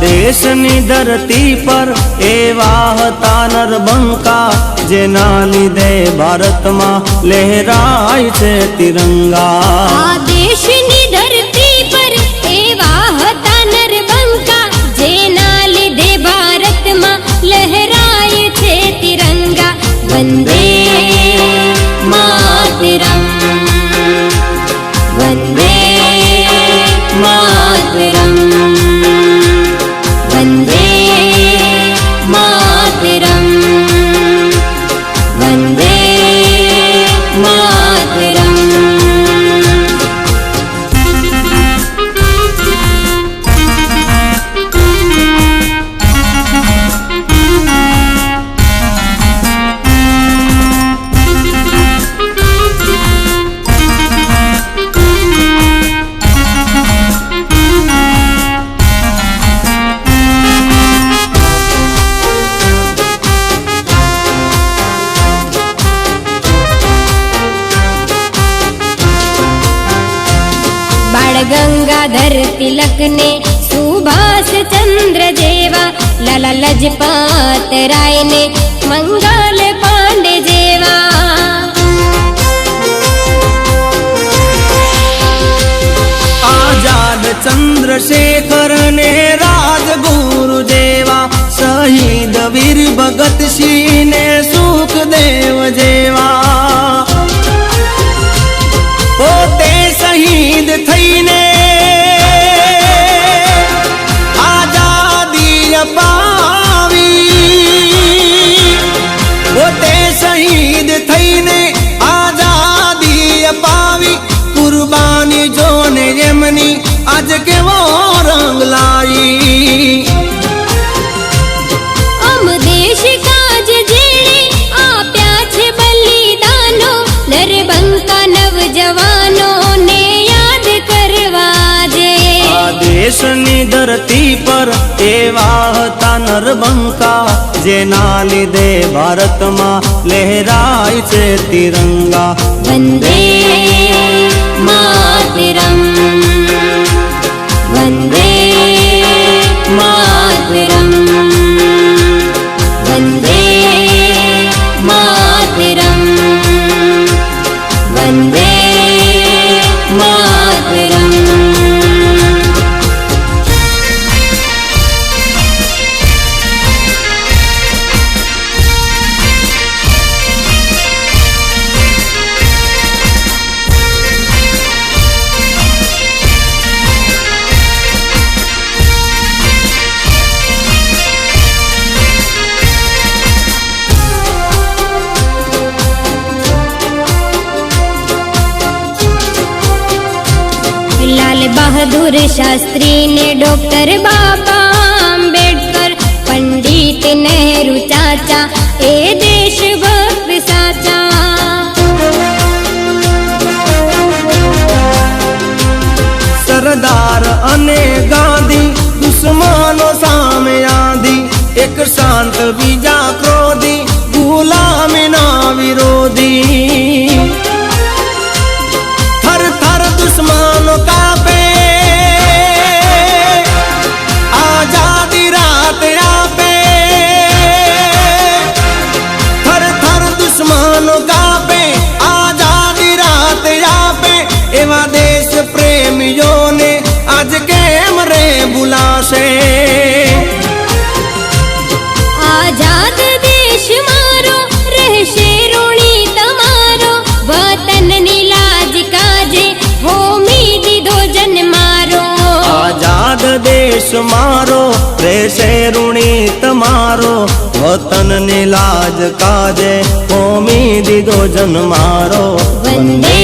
દેશની ધરતી પર એવા હતા નરબંકા જેના લીધે ભારતમાં લહેરાય છે તિરંગા। આ દેશની ધરતી પર એવા હતા નરબંકા જેના લીધે ભારતમાં લહેરાય છે તિરંગા। વંદે માતરમ, વંદે માતરમ, વંદે માતરમ, વંદે માતરમ। गंगाधर तिलक ने सुभाष चंद्र जेवा, लाला लजपत राय ने मंगल पांडे जेवा। आजाद चंद्रशेखर ने राजगुरु जेवा, शहीद वीर भगत सिंह ने सुखदेव जेवा। पोते शहीद थईने आजादी अपावी, पोते शहीद थईने आजादी अपावी। कुर्बानी जोने यमनी आज केवो रंग लाई। अम देश काज जेणे आप्या छे बलिदानो, नरबंका नवजवानो ने याद करवा जे। आ देशनी धरती पर एवा हता नरबंका जेना लीधे भारतमां लहराय छे तिरंगा। वंदे मातरम, वंदे मातरम, वंदे मातरम, वंदे मातरम। बहादुर शास्त्री ने डॉक्टर बाबा अम्बेडकर, पंडित नेहरू चाचा ए देशभक्त साचा। सरदार अने गांधी दुश्मनो सामे आंधी, एक शांत बीजा क्रोधी गुलामी ना विरोधी। थर थर दुश्मनो कापे आजादी रात आपे, थर थर दुश्मनो कापे आजादी रात आपे। एवा देश प्रेमियों ने आज केम रे बुलाशे। आजाद देश मारो रहशे ऋणी तमारो, वतन नी लाज काजे होमी दीधो जन मारो। आजाद देश मारो रहशे ऋणी तमारो, वतन नी लाज काजे होमी दीधो जन मारो। वंदे